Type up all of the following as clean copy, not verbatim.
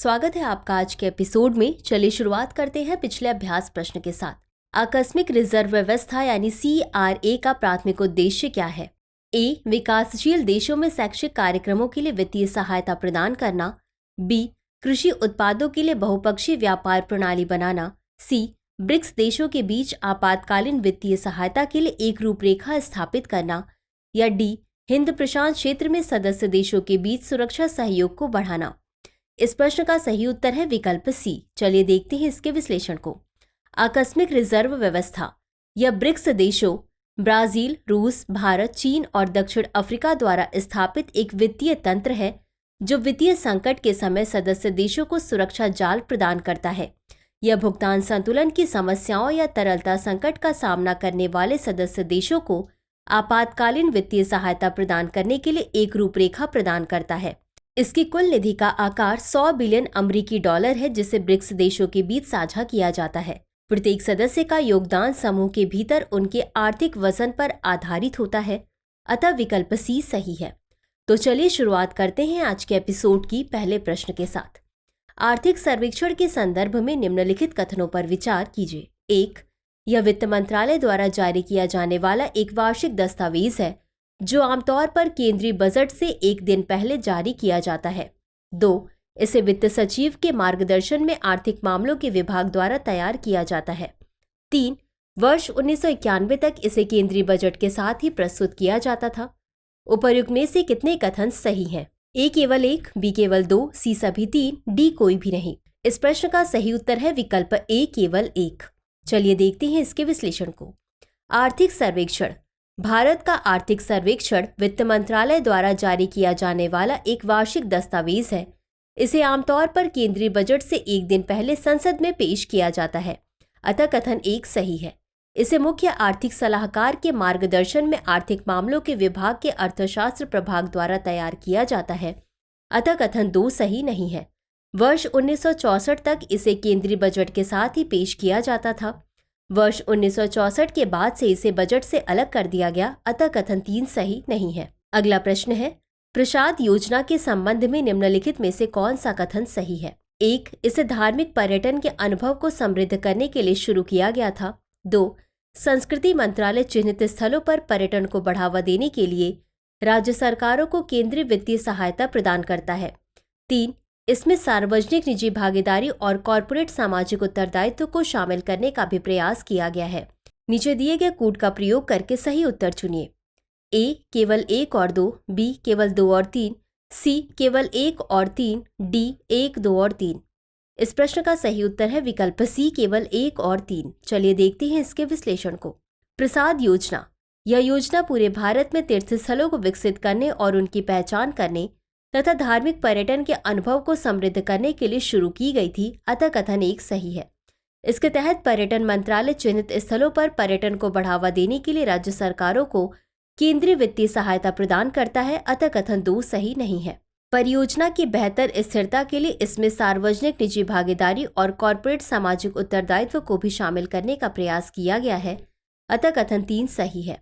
स्वागत है आपका आज के एपिसोड में। चलिए शुरुआत करते हैं पिछले अभ्यास प्रश्न के साथ। आकस्मिक रिजर्व व्यवस्था यानी CRA का प्राथमिक उद्देश्य क्या है? A. विकासशील देशों में शैक्षिक कार्यक्रमों के लिए वित्तीय सहायता प्रदान करना। B. कृषि उत्पादों के लिए बहुपक्षीय व्यापार प्रणाली बनाना। C. ब्रिक्स देशों के बीच आपातकालीन वित्तीय सहायता के लिए एक रूपरेखा स्थापित करना। या D. हिंद प्रशांत क्षेत्र में सदस्य देशों के बीच सुरक्षा सहयोग को बढ़ाना। इस प्रश्न का सही उत्तर है विकल्प C। चलिए देखते हैं इसके विश्लेषण को। आकस्मिक रिजर्व व्यवस्था यह ब्रिक्स देशों ब्राजील, रूस, भारत, चीन और दक्षिण अफ्रीका द्वारा स्थापित एक वित्तीय तंत्र है जो वित्तीय संकट के समय सदस्य देशों को सुरक्षा जाल प्रदान करता है। यह भुगतान संतुलन की समस्याओं या तरलता संकट का सामना करने वाले सदस्य देशों को आपातकालीन वित्तीय सहायता प्रदान करने के लिए एक रूपरेखा प्रदान करता है। इसकी कुल निधि का आकार 100 बिलियन अमेरिकी डॉलर है जिसे ब्रिक्स देशों के बीच साझा किया जाता है। प्रत्येक सदस्य का योगदान समूह के भीतर उनके आर्थिक वजन पर आधारित होता है, अतः विकल्प C सही है। तो चलिए शुरुआत करते हैं आज के एपिसोड की पहले प्रश्न के साथ। आर्थिक सर्वेक्षण के संदर्भ में निम्नलिखित कथनों पर विचार कीजिए। 1. यह वित्त मंत्रालय द्वारा जारी किया जाने वाला एक वार्षिक दस्तावेज है जो आमतौर पर केंद्रीय बजट से एक दिन पहले जारी किया जाता है। 2. इसे वित्त सचिव के मार्गदर्शन में आर्थिक मामलों के विभाग द्वारा तैयार किया जाता है। 3. वर्ष 1991 तक इसे केंद्रीय बजट के साथ ही प्रस्तुत किया जाता था। उपर्युक्त में से कितने कथन सही हैं? A केवल 1, B केवल 2, C सभी 3, D कोई भी नहीं। इस प्रश्न का सही उत्तर है विकल्प A केवल 1। चलिए देखते हैं इसके विश्लेषण को। आर्थिक सर्वेक्षण भारत का आर्थिक सर्वेक्षण वित्त मंत्रालय द्वारा जारी किया जाने वाला एक वार्षिक दस्तावेज है। इसे आमतौर पर केंद्रीय बजट से एक दिन पहले संसद में पेश किया जाता है, अतः कथन 1 सही है। इसे मुख्य आर्थिक सलाहकार के मार्गदर्शन में आर्थिक मामलों के विभाग के अर्थशास्त्र प्रभाग द्वारा तैयार किया जाता है, अतः कथन 2 सही नहीं है। वर्ष 1964 तक इसे केंद्रीय बजट के साथ ही पेश किया जाता था। वर्ष 1964 के बाद से इसे बजट से अलग कर दिया गया, अतः कथन 3 सही नहीं है। अगला प्रश्न है, प्रसाद योजना के संबंध में निम्नलिखित में से कौन सा कथन सही है? 1. इसे धार्मिक पर्यटन के अनुभव को समृद्ध करने के लिए शुरू किया गया था। 2. संस्कृति मंत्रालय चिन्हित स्थलों पर पर्यटन को बढ़ावा देने के लिए राज्य सरकारों को केंद्रीय वित्तीय सहायता प्रदान करता है। 3. इसमें सार्वजनिक निजी भागीदारी और कॉरपोरेट सामाजिक उत्तरदायित्व को शामिल करने का भी प्रयास किया गया है। नीचे दिए गए कूट का प्रयोग करके सही उत्तर चुनिए। A केवल 1 और 2, B केवल 2 और 3, C केवल 1 और 3, D 1, 2 और 3। इस प्रश्न का सही उत्तर है विकल्प C केवल 1 और 3। चलिए देखते हैं इसके विश्लेषण को। प्रसाद योजना यह योजना पूरे भारत में तीर्थ स्थलों को विकसित करने और उनकी पहचान करने तथा धार्मिक पर्यटन के अनुभव को समृद्ध करने के लिए शुरू की गई थी, अतः कथन 1 सही है। इसके तहत पर्यटन मंत्रालय चिन्हित स्थलों पर पर्यटन को बढ़ावा देने के लिए राज्य सरकारों को केंद्रीय वित्तीय सहायता प्रदान करता है, अतः कथन 2 सही नहीं है। परियोजना की बेहतर स्थिरता के लिए इसमें सार्वजनिक निजी भागीदारी और कॉरपोरेट सामाजिक उत्तरदायित्व को भी शामिल करने का प्रयास किया गया है, अतः कथन 3 सही है।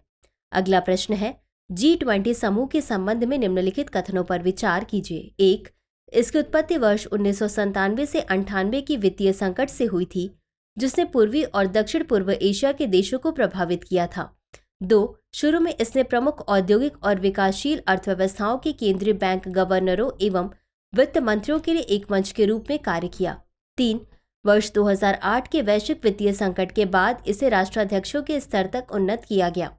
अगला प्रश्न है, G20 समूह के संबंध में निम्नलिखित कथनों पर विचार कीजिए। 1. इसकी उत्पत्ति वर्ष 1997 से 98 की वित्तीय संकट से हुई थी जिसने पूर्वी और दक्षिण पूर्व एशिया के देशों को प्रभावित किया था। 2. शुरू में इसने प्रमुख औद्योगिक और विकासशील अर्थव्यवस्थाओं के केंद्रीय बैंक गवर्नरों एवं वित्त मंत्रियों के लिए एक मंच के रूप में कार्य किया। 3. वर्ष 2008 के वैश्विक वित्तीय संकट के बाद इसे राष्ट्राध्यक्षों के स्तर तक उन्नत किया गया।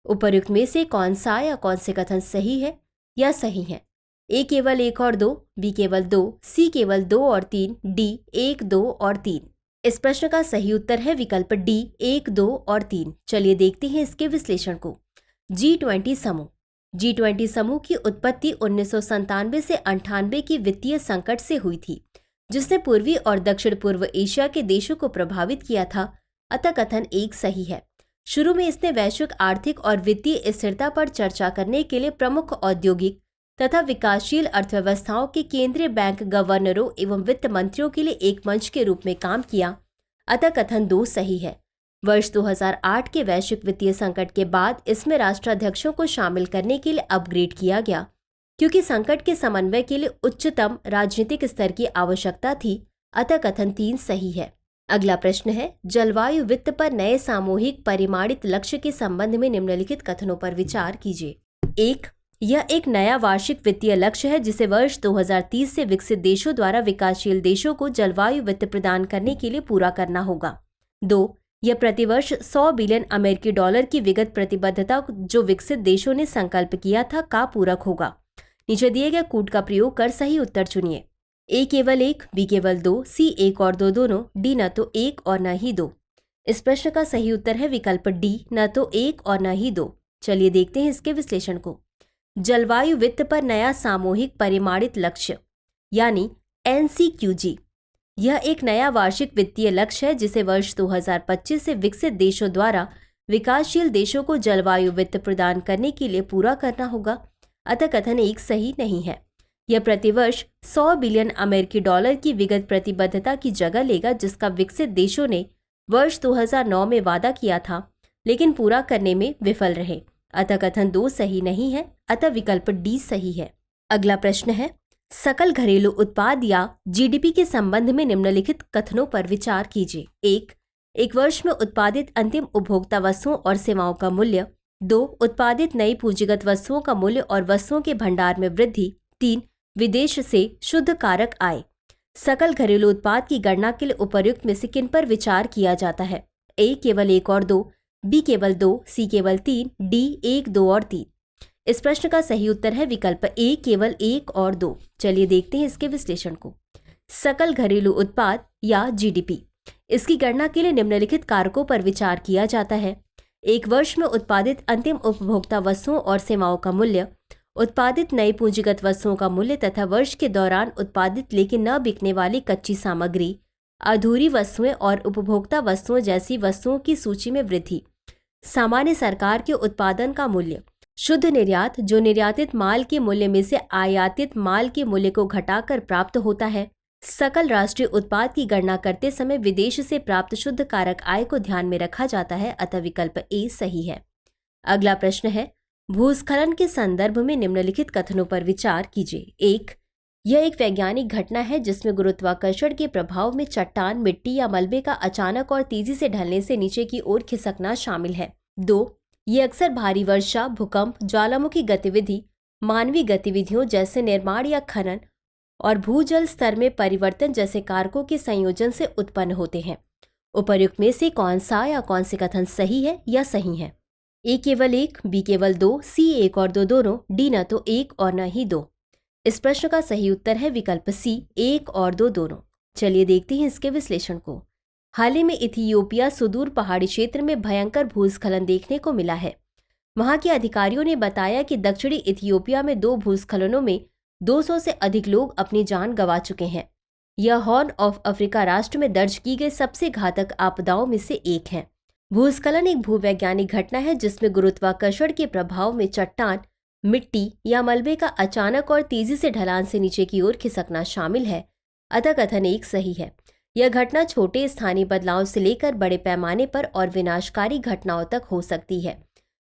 उपर्युक्त में से कौन सा या कौन से कथन सही है या सही है? A केवल 1 और 2, B केवल 2, C केवल 2 और 3, D 1, 2 और 3। इस प्रश्न का सही उत्तर है विकल्प D 1, 2 और 3। चलिए देखते हैं इसके विश्लेषण को। G20 समूह G20 समूह की उत्पत्ति 1997 से 98 की वित्तीय संकट से हुई थी जिसने पूर्वी और दक्षिण पूर्व एशिया के देशों को प्रभावित किया था, अतः कथन 1 सही है। शुरू में इसने वैश्विक आर्थिक और वित्तीय स्थिरता पर चर्चा करने के लिए प्रमुख औद्योगिक तथा विकासशील अर्थव्यवस्थाओं के केंद्रीय बैंक गवर्नरों एवं वित्त मंत्रियों के लिए एक मंच के रूप में काम किया, अतः कथन 2 सही है। वर्ष 2008 के वैश्विक वित्तीय संकट के बाद इसमें राष्ट्राध्यक्षों को शामिल करने के लिए अपग्रेड किया गया, क्योंकि संकट के समन्वय के लिए उच्चतम राजनीतिक स्तर की आवश्यकता थी, अतः कथन 3 सही है। अगला प्रश्न है, जलवायु वित्त पर नए सामूहिक परिमाणित लक्ष्य के संबंध में निम्नलिखित कथनों पर विचार कीजिए। 1. यह एक नया वार्षिक वित्तीय लक्ष्य है जिसे वर्ष 2030 से विकसित देशों द्वारा विकासशील देशों को जलवायु वित्त प्रदान करने के लिए पूरा करना होगा। 2. यह प्रतिवर्ष 100 बिलियन अमेरिकी डॉलर की विगत प्रतिबद्धता जो विकसित देशों ने संकल्प किया था का पूरक होगा। नीचे दिए गए कूट का प्रयोग कर सही उत्तर चुनिए। ए केवल 1, बी केवल 2, सी 1 और 2 दोनों, डी न तो 1 और न ही 2। इस प्रश्न का सही उत्तर है विकल्प डी, न तो 1 और न ही 2। चलिए देखते हैं इसके विश्लेषण को। जलवायु वित्त पर नया सामूहिक परिमाणित लक्ष्य यानी NCQG, यह एक नया वार्षिक वित्तीय लक्ष्य है जिसे वर्ष 2025 से विकसित देशों द्वारा विकासशील देशों को जलवायु वित्त प्रदान करने के लिए पूरा करना होगा, अतः कथन 1 सही नहीं है। यह प्रतिवर्ष 100 बिलियन अमेरिकी डॉलर की विगत प्रतिबद्धता की जगह लेगा जिसका विकसित देशों ने वर्ष 2009 में वादा किया था लेकिन पूरा करने में विफल रहे, अतः कथन 2 सही नहीं है, अतः विकल्प डी सही है। अगला प्रश्न है, सकल घरेलू उत्पाद या GDP के संबंध में निम्नलिखित कथनों पर विचार कीजिए। 1. एक वर्ष में उत्पादित अंतिम उपभोक्ता वस्तुओं और सेवाओं का मूल्य। 2. उत्पादित नई पूंजीगत वस्तुओं का मूल्य और वस्तुओं के भंडार में वृद्धि। 3. विदेश से शुद्ध कारक आय। सकल घरेलू उत्पाद की गणना के लिए उपर्युक्त में से किन पर विचार किया जाता है? ए केवल 1 और 2, बी केवल 2, सी केवल 3, डी 1, 2 और 3। इस प्रश्न का सही उत्तर है विकल्प ए केवल 1 और 2। चलिए देखते हैं इसके विश्लेषण को। सकल घरेलू उत्पाद या GDP, इसकी गणना के लिए निम्नलिखित कारकों पर विचार किया जाता है। एक वर्ष में उत्पादित अंतिम उपभोक्ता वस्तुओं और सेवाओं का मूल्य, उत्पादित नई पूंजीगत वस्तुओं का मूल्य तथा वर्ष के दौरान उत्पादित लेकिन न बिकने वाली कच्ची सामग्री, अधूरी वस्तुएं और उपभोक्ता वस्तुओं जैसी वस्तुओं की सूची में वृद्धि, सामान्य सरकार के उत्पादन का मूल्य, शुद्ध निर्यात जो निर्यातित माल के मूल्य में से आयातित माल के मूल्य को घटाकर प्राप्त होता है। सकल राष्ट्रीय उत्पाद की गणना करते समय विदेश से प्राप्त शुद्ध कारक आय को ध्यान में रखा जाता है, अतः विकल्प ए सही है। अगला प्रश्न है, भूस्खलन के संदर्भ में निम्नलिखित कथनों पर विचार कीजिए। 1. यह एक वैज्ञानिक घटना है जिसमें गुरुत्वाकर्षण के प्रभाव में चट्टान, मिट्टी या मलबे का अचानक और तेजी से ढलने से नीचे की ओर खिसकना शामिल है। 2. ये अक्सर भारी वर्षा, भूकंप, ज्वालामुखी गतिविधि, मानवीय गतिविधियों जैसे निर्माण या खनन और भूजल स्तर में परिवर्तन जैसे कारकों के संयोजन से उत्पन्न होते हैं। उपर्युक्त में से कौन सा या कौन से कथन सही है या सही है? ए केवल 1, बी केवल 2, सी 1 और 2 दोनों, डी न तो 1 और न ही 2। इस प्रश्न का सही उत्तर है विकल्प सी, 1 और 2 दोनों। चलिए देखते हैं इसके विश्लेषण को। हाल ही में इथियोपिया सुदूर पहाड़ी क्षेत्र में भयंकर भूस्खलन देखने को मिला है। वहां के अधिकारियों ने बताया कि दक्षिणी इथियोपिया में 2 भूस्खलनों में 200 से अधिक लोग अपनी जान गंवा चुके हैं। यह हॉर्न ऑफ अफ्रीका राष्ट्र में दर्ज की गई सबसे घातक आपदाओं में से एक है। भूस्खलन एक भूवैज्ञानिक घटना है जिसमें गुरुत्वाकर्षण के प्रभाव में चट्टान, मिट्टी या मलबे का अचानक और तेजी से ढलान से नीचे की ओर खिसकना शामिल है, अतः कथन 1 सही है। यह घटना छोटे स्थानीय बदलाव से लेकर बड़े पैमाने पर और विनाशकारी घटनाओं तक हो सकती है।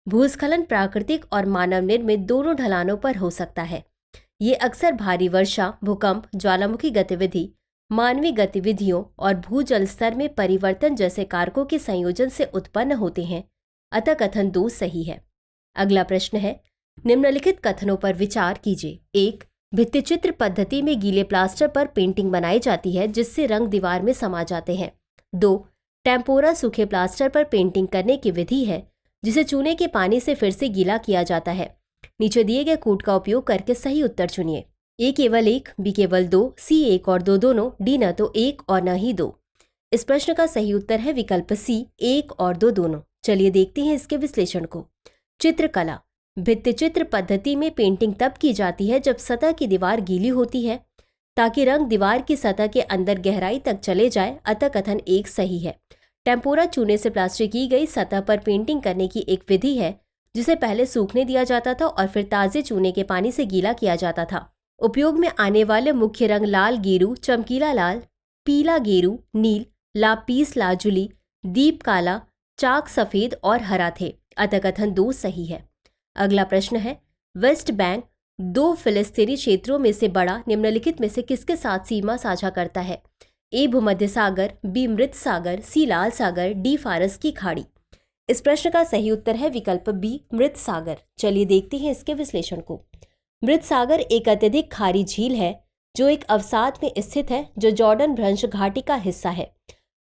भूस्खलन प्राकृतिक और मानव निर्मित दोनों ढलानों पर हो सकता है। ये अक्सर भारी वर्षा, भूकंप, ज्वालामुखी गतिविधि, मानवीय गतिविधियों और भूजल स्तर में परिवर्तन जैसे कारकों के संयोजन से उत्पन्न होते हैं, अतः कथन 2 सही है। अगला प्रश्न है, निम्नलिखित कथनों पर विचार कीजिए। 1. भित्तिचित्र पद्धति में गीले प्लास्टर पर पेंटिंग बनाई जाती है जिससे रंग दीवार में समा जाते हैं। 2. टेम्पोरा सूखे प्लास्टर पर पेंटिंग करने की विधि है जिसे चूने के पानी से फिर से गीला किया जाता है। नीचे दिए गए कोड का उपयोग करके सही उत्तर चुनिए। ए केवल 1, बी केवल 2, सी 1 और 2 दोनों, डी न तो 1 और न ही 2। इस प्रश्न का सही उत्तर है विकल्प सी, 1 और 2 दोनों। चलिए देखते हैं इसके विश्लेषण को। चित्रकला, भित्तिचित्र पद्धति में पेंटिंग तब की जाती है जब सतह की दीवार गीली होती है ताकि रंग दीवार की सतह के अंदर गहराई तक चले जाए, अतः कथन 1 सही है। टेम्पोरा चूने से प्लास्टर की गई सतह पर पेंटिंग करने की एक विधि है जिसे पहले सूखने दिया जाता था और फिर ताजे चूने के पानी से गीला किया जाता था। उपयोग में आने वाले मुख्य रंग लाल गेरू, चमकीला लाल, पीला गेरू, नील, लापीस लाजुली, दीप काला, चाक सफेद और हरा थे, अतः कथन 2 सही है। अगला प्रश्न है, वेस्ट बैंक दो फिलिस्तीनी क्षेत्रों में से बड़ा निम्नलिखित में से किसके साथ सीमा साझा करता है? ए भूमध्य सागर, बी मृत सागर, सी लाल सागर, डी फारस की खाड़ी। इस प्रश्न का सही उत्तर है विकल्प बी मृत सागर। चलिए देखते हैं इसके विश्लेषण को। मृत सागर एक अत्यधिक खारी झील है जो एक अवसाद में स्थित है जो जॉर्डन भ्रंश घाटी का हिस्सा है।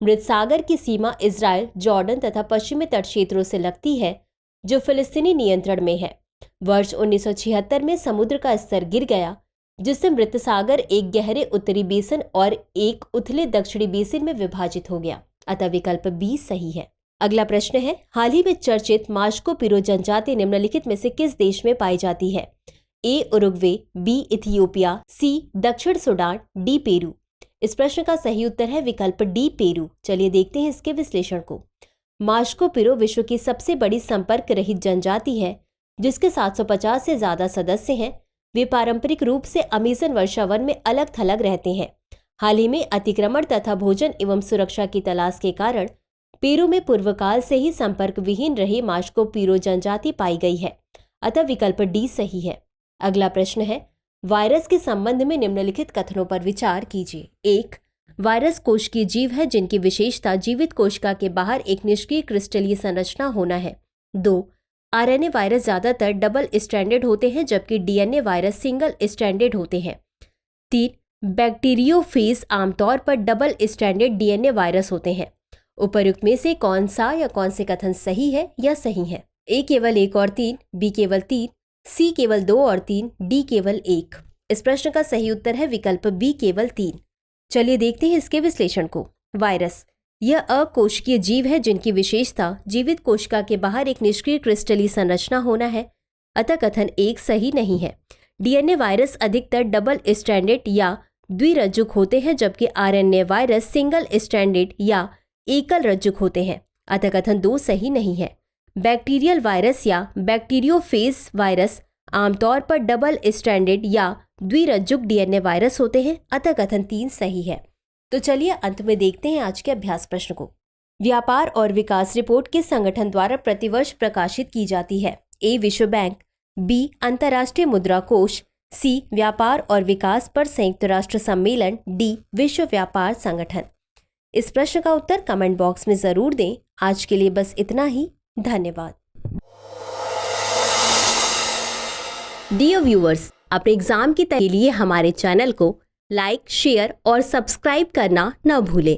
मृत सागर की सीमा इजराइल, जॉर्डन तथा पश्चिमी तट क्षेत्रों से लगती है जो फिलिस्तीनी नियंत्रण में है। वर्ष 1976 में समुद्र का स्तर गिर गया जिससे मृत सागर एक गहरे उत्तरी बेसिन और एक उथले दक्षिणी बेसिन में विभाजित हो गया। अतः विकल्प बी सही है। अगला प्रश्न है, हाल ही में चर्चित माश्को पिरो जनजाति निम्नलिखित में से किस देश में पाई जाती है? ए उरुग्वे, बी इथियोपिया, सी दक्षिण सूडान, डी पेरू। इस प्रश्न का सही उत्तर है विकल्प डी पेरू। चलिए देखते हैं इसके विश्लेषण को। माश्को पिरो विश्व की सबसे बड़ी संपर्क रहित जनजाति है जिसके 750 से ज्यादा सदस्य हैं। वे पारंपरिक रूप से अमेज़न वर्षावन में अलग थलग रहते हैं। हाल ही में अतिक्रमण तथा भोजन एवं सुरक्षा की तलाश के कारण पेरू में पूर्वकाल से ही संपर्क विहीन रही माश्को पिरो जनजाति पाई गई है। अतः विकल्प डी सही है। अगला प्रश्न है, वायरस के संबंध में निम्नलिखित कथनों पर विचार कीजिए। 1. वायरस कोशिकीय जीव है जिनकी विशेषता जीवित कोशिका के बाहर एक निष्क्रिय क्रिस्टलीय संरचना होना है। 2. आरएनए वायरस ज्यादातर डबल स्ट्रैंडेड होते हैं जबकि डीएनए वायरस सिंगल स्ट्रैंडेड होते हैं। 3. बैक्टीरियोफेज आमतौर पर डबल स्ट्रैंडेड डीएनए वायरस होते हैं। उपर्युक्त में से कौन सा या कौन से कथन सही है या सही है? ए केवल 1 और 3, बी केवल 3, सी केवल 2 और 3, डी केवल 1। इस प्रश्न का सही उत्तर है विकल्प बी केवल 3। चलिए देखते हैं इसके विश्लेषण को। वायरस यह अकोशिकीय जीव है जिनकी विशेषता जीवित कोशिका के बाहर एक निष्क्रिय क्रिस्टलीय संरचना होना है। अतः कथन 1 सही नहीं है। डीएनए वायरस अधिकतर डबल स्ट्रैंडेड या द्विरज्जुक होते हैं जबकि आरएनए वायरस सिंगल स्ट्रैंडेड या एकल रज्जुक होते हैं। अतः कथन 2 सही नहीं है। बैक्टीरियल वायरस या बैक्टीरियोफेज वायरस आमतौर पर डबल स्ट्रैंडेड या द्विरज्जुक डीएनए वायरस होते हैं। अतः कथन 3 सही है। तो चलिए अंत में देखते हैं आज के अभ्यास प्रश्न को। व्यापार और विकास रिपोर्ट किस संगठन द्वारा प्रतिवर्ष प्रकाशित की जाती है? ए विश्व बैंक, बी अंतर्राष्ट्रीय मुद्रा कोष, सी व्यापार और विकास पर संयुक्त राष्ट्र सम्मेलन, डी विश्व व्यापार संगठन। इस प्रश्न का उत्तर कमेंट बॉक्स में जरूर दें। आज के लिए बस इतना ही। धन्यवाद। डियर व्यूअर्स, अपने एग्जाम की तैयारी के लिए हमारे चैनल को लाइक, शेयर और सब्सक्राइब करना न भूलें।